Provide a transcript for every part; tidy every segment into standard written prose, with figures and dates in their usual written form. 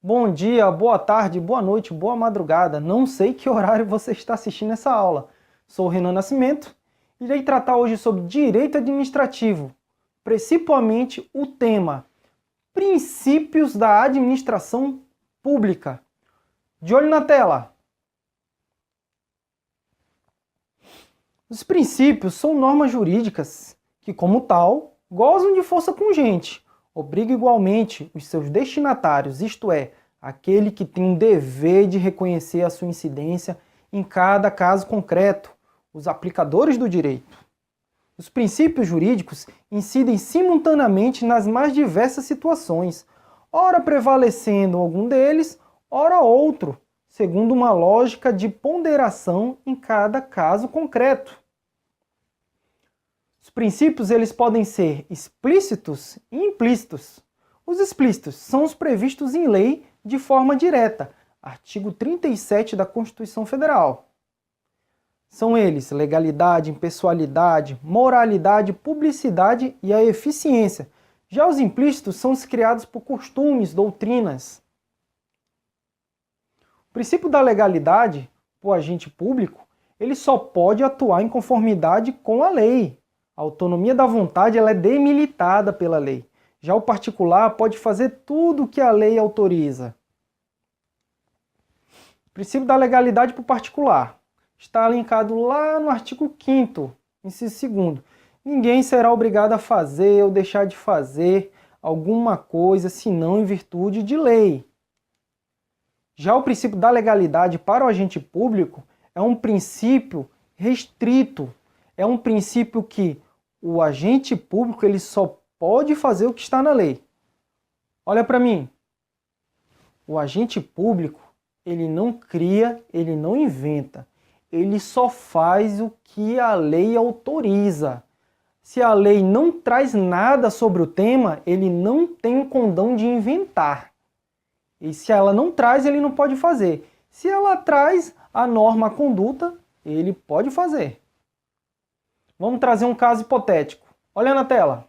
Bom dia, boa tarde, boa noite, boa madrugada. Não sei que horário você está assistindo essa aula. Sou o Renan Nascimento e irei tratar hoje sobre direito administrativo, principalmente o tema princípios da administração pública. De olho na tela. Os princípios são normas jurídicas que, como tal, gozam de força congente, obriga igualmente os seus destinatários, isto é, aquele que tem um dever de reconhecer a sua incidência em cada caso concreto, os aplicadores do direito. Os princípios jurídicos incidem simultaneamente nas mais diversas situações, ora prevalecendo algum deles, ora outro, segundo uma lógica de ponderação em cada caso concreto. Os princípios eles podem ser explícitos e implícitos. Os explícitos são os previstos em lei de forma direta, artigo 37 da Constituição Federal. São eles legalidade, impessoalidade, moralidade, publicidade e a eficiência. Já os implícitos são os criados por costumes, doutrinas. O princípio da legalidade, o agente público, ele só pode atuar em conformidade com a lei. A autonomia da vontade ela é demilitada pela lei. Já o particular pode fazer tudo o que a lei autoriza. O princípio da legalidade para o particular está linkado lá no artigo 5º, inciso 2º. Ninguém será obrigado a fazer ou deixar de fazer alguma coisa senão em virtude de lei. Já o princípio da legalidade para o agente público é um princípio restrito. É um princípio que o agente público ele só pode fazer o que está na lei. Olha para mim. O agente público, ele não cria, ele não inventa. Ele só faz o que a lei autoriza. Se a lei não traz nada sobre o tema, ele não tem o condão de inventar. E se ela não traz, ele não pode fazer. Se ela traz a norma, a conduta, ele pode fazer. Vamos trazer um caso hipotético. Olha na tela.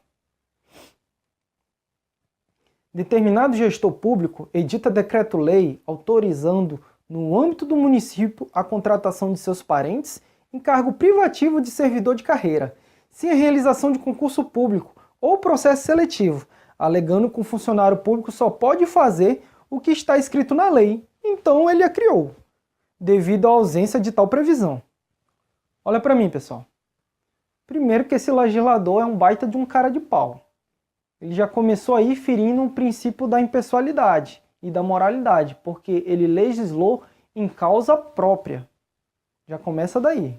Determinado gestor público edita decreto-lei autorizando, no âmbito do município, a contratação de seus parentes em cargo privativo de servidor de carreira, sem a realização de concurso público ou processo seletivo, alegando que o funcionário público só pode fazer o que está escrito na lei, então ele a criou, devido à ausência de tal previsão. Olha para mim, pessoal. Primeiro que esse legislador é um baita de um cara de pau. Ele já começou aí ferindo o princípio da impessoalidade e da moralidade, porque ele legislou em causa própria. Já começa daí.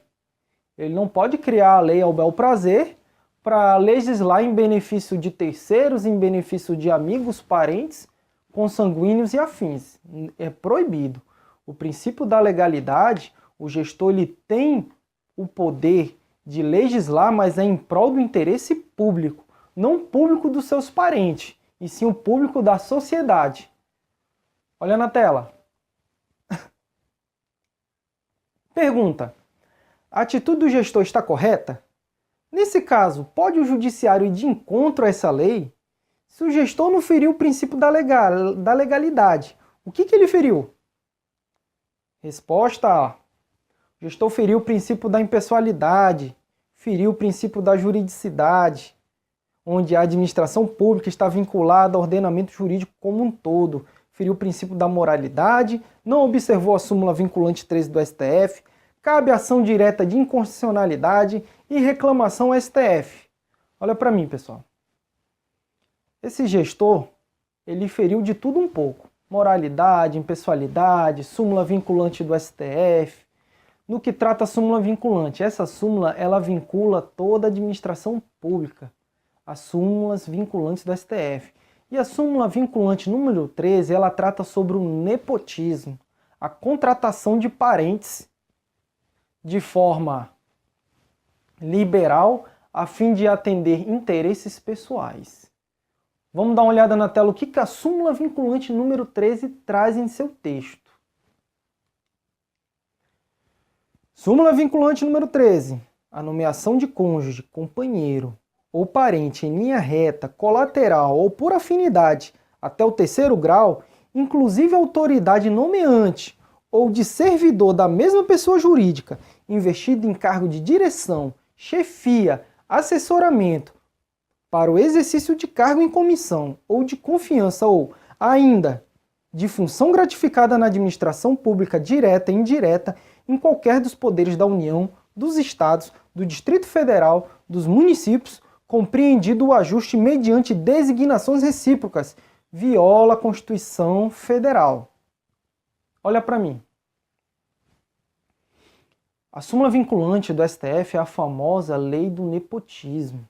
Ele não pode criar a lei ao bel prazer para legislar em benefício de terceiros, em benefício de amigos, parentes, consanguíneos e afins. É proibido. O princípio da legalidade, o gestor ele tem o poder de legislar, mas é em prol do interesse público, não público dos seus parentes, e sim o público da sociedade. Olha na tela. Pergunta: a atitude do gestor está correta? Nesse caso, pode o judiciário ir de encontro a essa lei? Se o gestor não feriu o princípio da legalidade, o que ele feriu? Resposta A. O gestor feriu o princípio da impessoalidade, feriu o princípio da juridicidade, onde a administração pública está vinculada ao ordenamento jurídico como um todo, feriu o princípio da moralidade, não observou a súmula vinculante 13 do STF, cabe ação direta de inconstitucionalidade e reclamação ao STF. Olha para mim, pessoal. Esse gestor, ele feriu de tudo um pouco. Moralidade, impessoalidade, súmula vinculante do STF. No que trata a súmula vinculante, essa súmula ela vincula toda a administração pública, as súmulas vinculantes do STF. E a súmula vinculante número 13, ela trata sobre o nepotismo, a contratação de parentes de forma liberal a fim de atender interesses pessoais. Vamos dar uma olhada na tela o que a súmula vinculante número 13 traz em seu texto. Súmula vinculante número 13. A nomeação de cônjuge, companheiro ou parente em linha reta, colateral ou por afinidade até o terceiro grau inclusive a autoridade nomeante ou de servidor da mesma pessoa jurídica, investido em cargo de direção, chefia, assessoramento, para o exercício de cargo em comissão ou de confiança ou, ainda, de função gratificada na administração pública direta e indireta em qualquer dos poderes da União, dos Estados, do Distrito Federal, dos municípios, compreendido o ajuste mediante designações recíprocas, viola a Constituição Federal. Olha para mim. A súmula vinculante do STF é a famosa lei do nepotismo.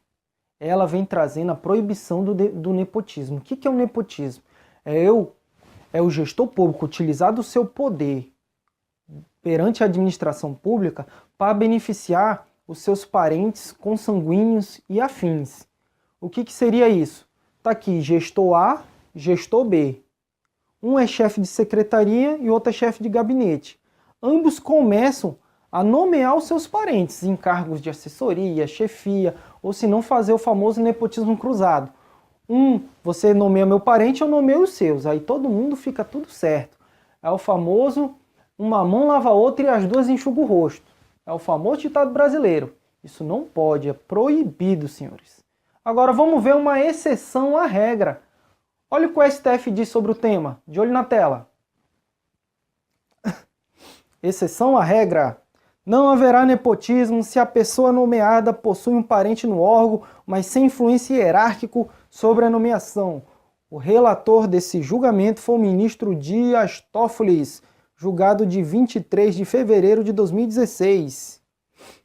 Ela vem trazendo a proibição do nepotismo. O que é o nepotismo? É o gestor público utilizar do seu poder perante a administração pública para beneficiar os seus parentes consanguíneos e afins. O que seria isso? Está aqui, gestor A, gestor B. Um é chefe de secretaria e outro é chefe de gabinete. Ambos começam a nomear os seus parentes em cargos de assessoria, chefia, ou se não fazer o famoso nepotismo cruzado. Você nomeia meu parente, eu nomeio os seus. Aí todo mundo fica tudo certo. É o famoso, uma mão lava a outra e as duas enxugam o rosto. É o famoso ditado brasileiro. Isso não pode, é proibido, senhores. Agora vamos ver uma exceção à regra. Olha o que o STF diz sobre o tema. De olho na tela. Exceção à regra. Não haverá nepotismo se a pessoa nomeada possui um parente no órgão, mas sem influência hierárquico sobre a nomeação. O relator desse julgamento foi o ministro Dias Toffoli, julgado de 23 de fevereiro de 2016.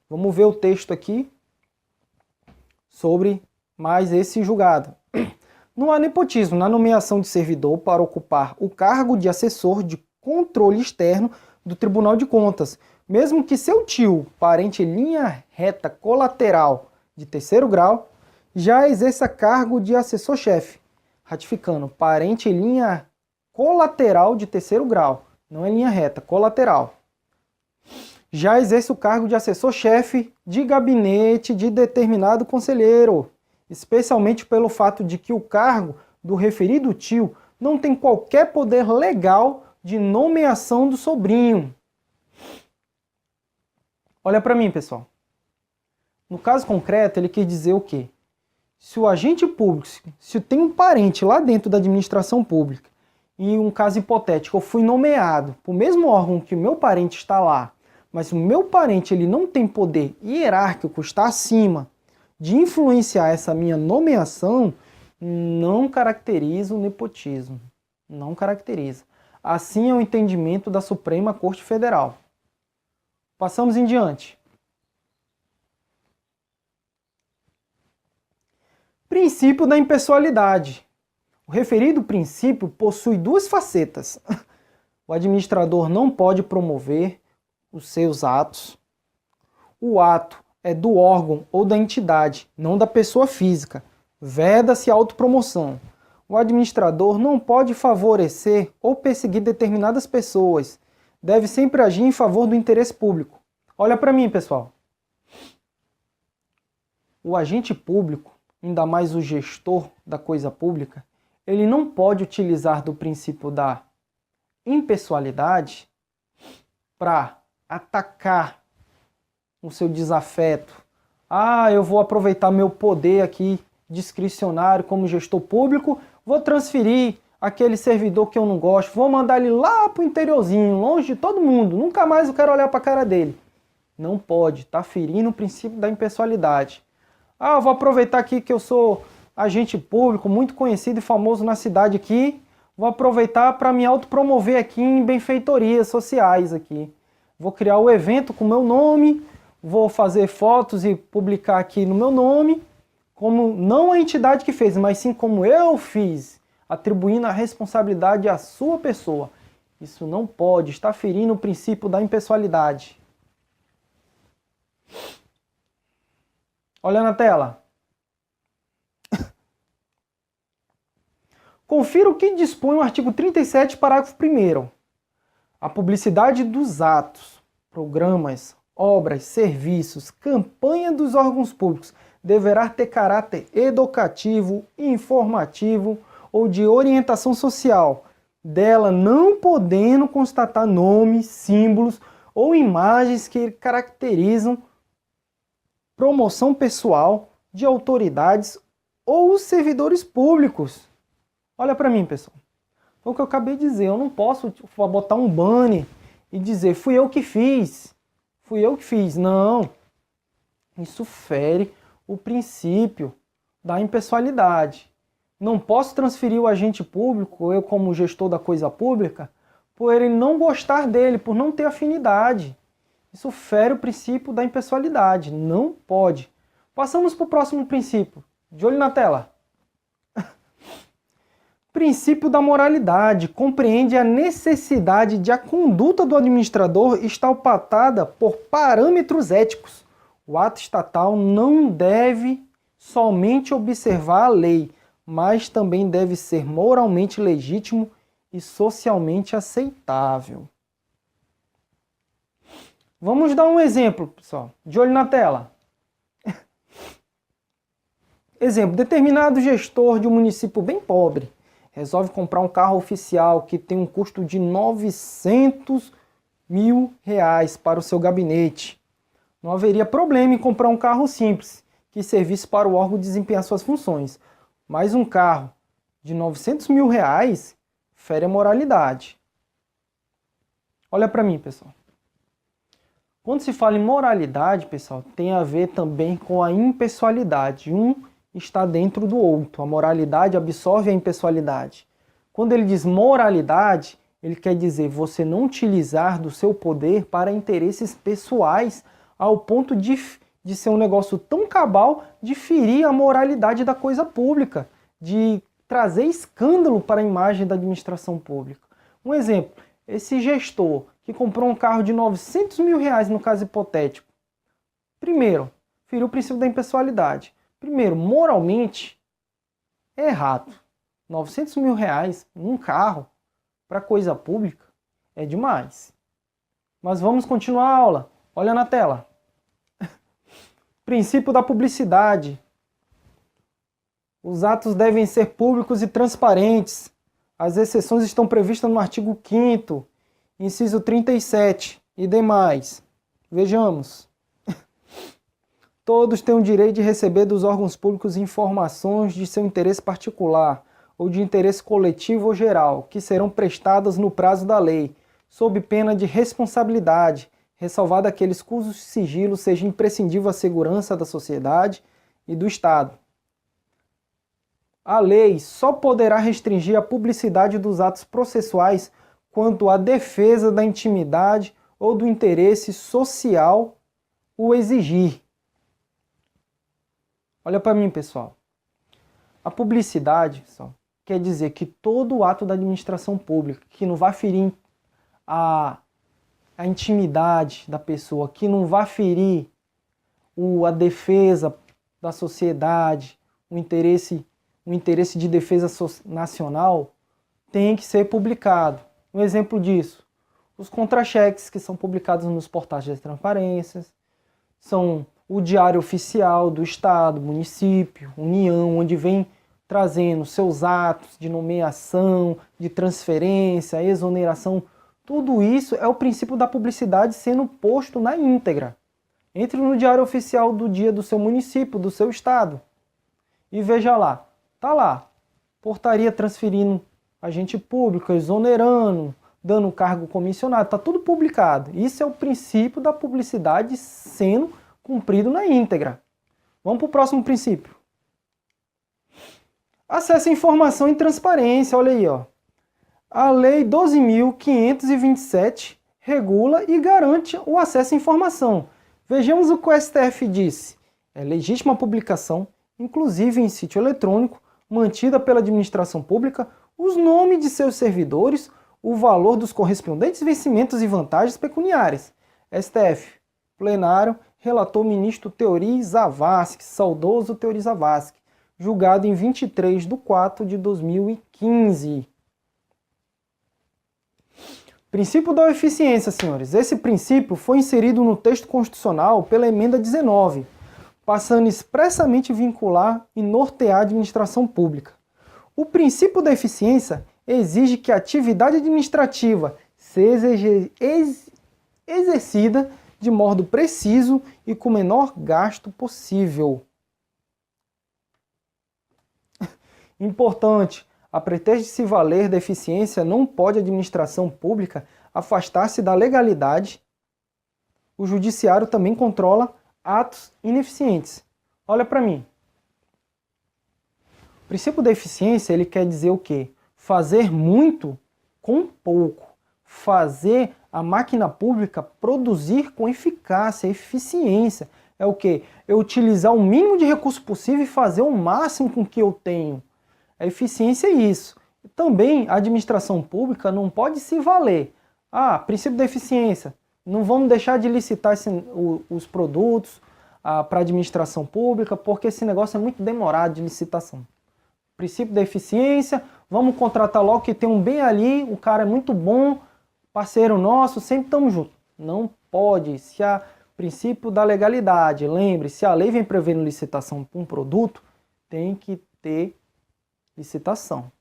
Vamos ver o texto aqui sobre mais esse julgado. Não há nepotismo na nomeação de servidor para ocupar o cargo de assessor de controle externo do Tribunal de Contas, mesmo que seu tio, parente em linha reta colateral de terceiro grau, já exerça cargo de assessor-chefe. Ratificando, parente em linha colateral de terceiro grau, não é linha reta, colateral. Já exerce o cargo de assessor-chefe de gabinete de determinado conselheiro, especialmente pelo fato de que o cargo do referido tio não tem qualquer poder legal de nomeação do sobrinho. Olha para mim, pessoal. No caso concreto, ele quer dizer o quê? Se o agente público, se tem um parente lá dentro da administração pública, e um caso hipotético, eu fui nomeado para o mesmo órgão que o meu parente está lá, mas o meu parente ele não tem poder hierárquico, está acima de influenciar essa minha nomeação, não caracteriza o nepotismo. Não caracteriza. Assim é o entendimento da Suprema Corte Federal. Passamos em diante. Princípio da impessoalidade. O referido princípio possui duas facetas. O administrador não pode promover os seus atos. O ato é do órgão ou da entidade, não da pessoa física. Veda-se a autopromoção. O administrador não pode favorecer ou perseguir determinadas pessoas. Deve sempre agir em favor do interesse público. Olha para mim, pessoal. O agente público, ainda mais o gestor da coisa pública, ele não pode utilizar do princípio da impessoalidade para atacar o seu desafeto. Eu vou aproveitar meu poder aqui discricionário como gestor público, vou transferir aquele servidor que eu não gosto, vou mandar ele lá para o interiorzinho, longe de todo mundo, nunca mais eu quero olhar para a cara dele. Não pode, está ferindo o princípio da impessoalidade. Eu vou aproveitar aqui que eu sou agente público, muito conhecido e famoso na cidade aqui, vou aproveitar para me autopromover aqui em benfeitorias sociais aqui. Vou criar o evento com o meu nome, vou fazer fotos e publicar aqui no meu nome, como não a entidade que fez, mas sim como eu fiz, atribuindo a responsabilidade à sua pessoa. Isso não pode, está ferindo o princípio da impessoalidade. Olha na tela. Confira o que dispõe o artigo 37, parágrafo 1º. A publicidade dos atos, programas, obras, serviços, campanha dos órgãos públicos deverá ter caráter educativo, informativo ou de orientação social, dela não podendo constatar nomes, símbolos ou imagens que caracterizam promoção pessoal de autoridades ou servidores públicos. Olha para mim, pessoal. Foi o que eu acabei de dizer. Eu não posso botar um banner e dizer, fui eu que fiz. Fui eu que fiz. Não. Isso fere o princípio da impessoalidade. Não posso transferir o agente público, eu como gestor da coisa pública, por ele não gostar dele, por não ter afinidade. Isso fere o princípio da impessoalidade. Não pode. Passamos para o próximo princípio. De olho na tela. Princípio da moralidade compreende a necessidade de a conduta do administrador estar pautada por parâmetros éticos. O ato estatal não deve somente observar a lei, mas também deve ser moralmente legítimo e socialmente aceitável. Vamos dar um exemplo, pessoal. De olho na tela. Exemplo, determinado gestor de um município bem pobre resolve comprar um carro oficial que tem um custo de R$900 mil para o seu gabinete. Não haveria problema em comprar um carro simples, que servisse para o órgão desempenhar suas funções. Mas um carro de R$900 mil fere a moralidade. Olha para mim, pessoal. Quando se fala em moralidade, pessoal, tem a ver também com a impessoalidade. Um está dentro do outro. A moralidade absorve a impessoalidade. Quando ele diz moralidade, ele quer dizer você não utilizar do seu poder para interesses pessoais ao ponto de ser um negócio tão cabal de ferir a moralidade da coisa pública, de trazer escândalo para a imagem da administração pública. Um exemplo, esse gestor que comprou um carro de R$900 mil, no caso hipotético, primeiro, feriu o princípio da impessoalidade. Primeiro, moralmente, é errado. R$900 mil num carro para coisa pública é demais. Mas vamos continuar a aula. Olha na tela. Princípio da publicidade. Os atos devem ser públicos e transparentes. As exceções estão previstas no artigo 5º, inciso 37 e demais. Vejamos. Todos têm o direito de receber dos órgãos públicos informações de seu interesse particular ou de interesse coletivo ou geral, que serão prestadas no prazo da lei, sob pena de responsabilidade, ressalvado aqueles cujo sigilo seja imprescindível à segurança da sociedade e do Estado. A lei só poderá restringir a publicidade dos atos processuais quanto à defesa da intimidade ou do interesse social o exigir. Olha para mim, pessoal. A publicidade, pessoal, quer dizer que todo ato da administração pública que não vai ferir a intimidade da pessoa, que não vai ferir a defesa da sociedade, o interesse de defesa nacional, tem que ser publicado. Um exemplo disso, os contra-cheques que são publicados nos portais de transparência, são o diário oficial do Estado, município, União, onde vem trazendo seus atos de nomeação, de transferência, exoneração. Tudo isso é o princípio da publicidade sendo posto na íntegra. Entre no diário oficial do dia do seu município, do seu estado. E veja lá, tá lá, portaria transferindo agente público, exonerando, dando cargo comissionado, tá tudo publicado. Isso é o princípio da publicidade sendo cumprido na íntegra. Vamos para o próximo princípio. Acesso à informação e transparência, olha aí, ó. A Lei 12.527 regula e garante o acesso à informação. Vejamos o que o STF disse. É legítima a publicação, inclusive em sítio eletrônico, mantida pela administração pública, os nomes de seus servidores, o valor dos correspondentes vencimentos e vantagens pecuniárias. STF, plenário, relator ministro Teori Zavascki, saudoso Teori Zavascki, julgado em 23/4/2015. Princípio da eficiência, senhores. Esse princípio foi inserido no texto constitucional pela emenda 19, passando expressamente a vincular e nortear a administração pública. O princípio da eficiência exige que a atividade administrativa seja exercida de modo preciso e com o menor gasto possível. Importante, a pretexto de se valer da eficiência, não pode a administração pública afastar-se da legalidade. O judiciário também controla atos ineficientes. Olha para mim. O princípio da eficiência, ele quer dizer o quê? Fazer muito com pouco. Fazer a máquina pública produzir com eficácia, eficiência. É o quê? É utilizar o mínimo de recurso possível e fazer o máximo com o que eu tenho. A eficiência é isso. Também a administração pública não pode se valer. Princípio da eficiência. Não vamos deixar de licitar os produtos para a administração pública, porque esse negócio é muito demorado de licitação. Princípio da eficiência, vamos contratar logo que tem um bem ali, o cara é muito bom, parceiro nosso, sempre estamos juntos. Não pode. Se há princípio da legalidade, lembre, se a lei vem prevendo licitação para um produto, tem que ter licitação.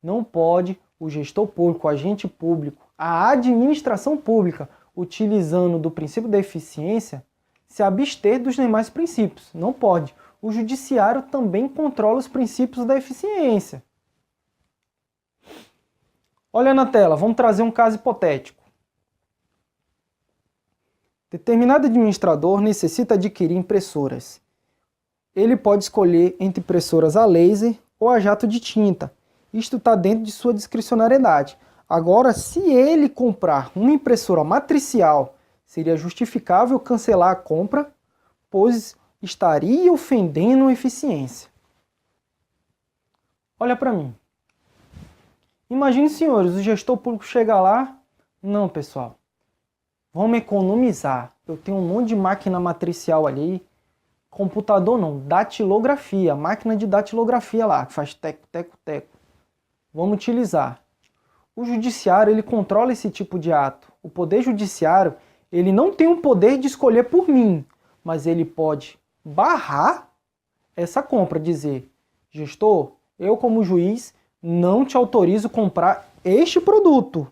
Não pode o gestor público, o agente público, a administração pública, utilizando do princípio da eficiência, se abster dos demais princípios. Não pode. O judiciário também controla os princípios da eficiência. Olha na tela, vamos trazer um caso hipotético. Determinado administrador necessita adquirir impressoras. Ele pode escolher entre impressoras a laser ou a jato de tinta. Isto está dentro de sua discricionariedade. Agora, se ele comprar uma impressora matricial, seria justificável cancelar a compra, pois estaria ofendendo a eficiência. Olha para mim. Imagine, senhores, o gestor público chega lá. Não, pessoal. Vamos economizar. Eu tenho um monte de máquina matricial ali. Computador não, datilografia. Máquina de datilografia lá, que faz teco, teco, teco. Vamos utilizar. O judiciário, ele controla esse tipo de ato. O poder judiciário, ele não tem o poder de escolher por mim, mas ele pode barrar essa compra, dizer, gestor, eu como juiz não te autorizo comprar este produto.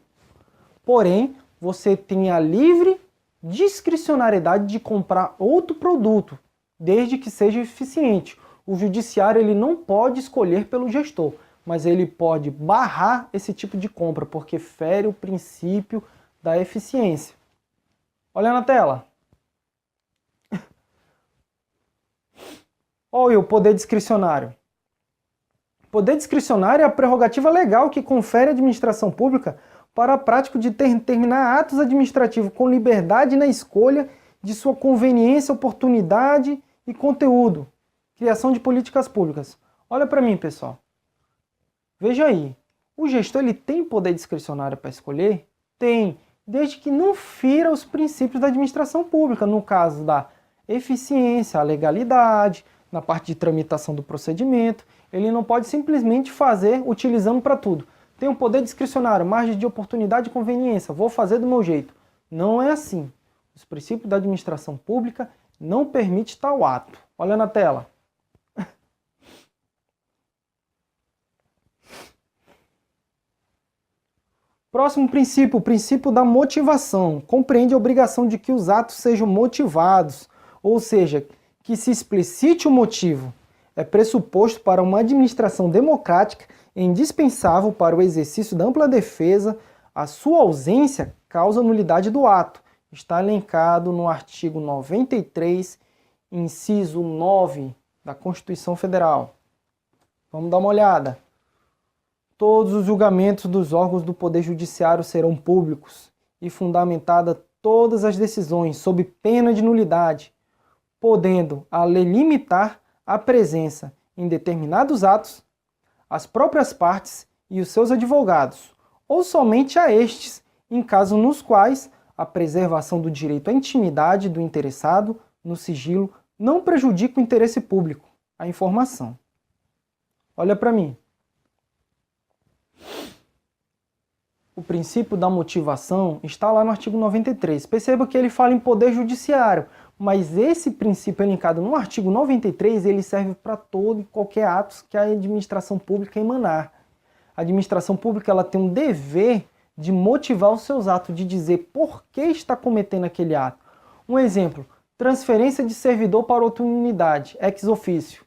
Porém, você tem a livre discricionariedade de comprar outro produto, desde que seja eficiente. O judiciário, ele não pode escolher pelo gestor, mas ele pode barrar esse tipo de compra, porque fere o princípio da eficiência. Olha na tela. Olha o poder discricionário. O poder discricionário é a prerrogativa legal que confere à administração pública para a prática de determinar atos administrativos com liberdade na escolha de sua conveniência, oportunidade e conteúdo. Criação de políticas públicas. Olha para mim, pessoal. Veja aí. O gestor, ele tem poder discricionário para escolher? Tem, desde que não fira os princípios da administração pública, no caso da eficiência, a legalidade, na parte de tramitação do procedimento. Ele não pode simplesmente fazer utilizando para tudo. Tem um poder discricionário, margem de oportunidade e conveniência, vou fazer do meu jeito. Não é assim. Os princípios da administração pública não permitem tal ato. Olha na tela. Próximo princípio, o princípio da motivação. Compreende a obrigação de que os atos sejam motivados, ou seja, que se explicite o motivo. É pressuposto para uma administração democrática e indispensável para o exercício da ampla defesa. A sua ausência causa nulidade do ato. Está elencado no artigo 93, inciso 9 da Constituição Federal. Vamos dar uma olhada. Todos os julgamentos dos órgãos do Poder Judiciário serão públicos e fundamentadas todas as decisões sob pena de nulidade, podendo a lei limitar a presença em determinados atos as próprias partes e os seus advogados, ou somente a estes, em casos nos quais a preservação do direito à intimidade do interessado no sigilo não prejudica o interesse público, a informação. Olha para mim. O princípio da motivação está lá no artigo 93. Perceba que ele fala em poder judiciário, mas esse princípio elencado no artigo 93, ele serve para todo e qualquer ato que a administração pública emanar. A administração pública ela tem um dever de motivar os seus atos, de dizer por que está cometendo aquele ato. Um exemplo, transferência de servidor para outra unidade, ex officio.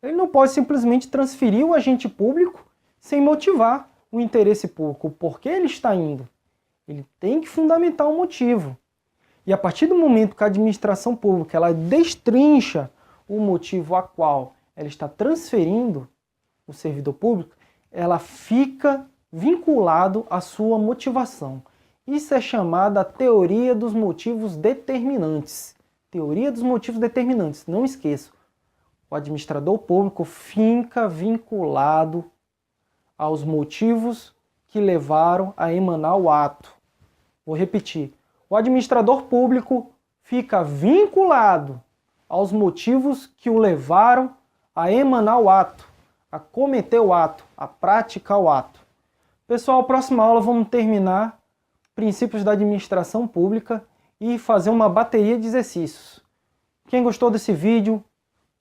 Ele não pode simplesmente transferir o agente público sem motivar o interesse público, o porquê ele está indo. Ele tem que fundamentar o motivo. E a partir do momento que a administração pública ela destrincha o motivo a qual ela está transferindo o servidor público, ela fica vinculado à sua motivação. Isso é chamada a teoria dos motivos determinantes. Teoria dos motivos determinantes, não esqueça. O administrador público fica vinculado aos motivos que levaram a emanar o ato. Vou repetir. O administrador público fica vinculado aos motivos que o levaram a emanar o ato, a cometer o ato, a praticar o ato. Pessoal, na próxima aula vamos terminar princípios da administração pública e fazer uma bateria de exercícios. Quem gostou desse vídeo,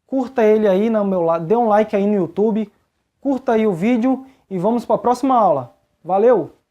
curta ele aí no meu lado, dê um like aí no YouTube, curta aí o vídeo e vamos para a próxima aula. Valeu!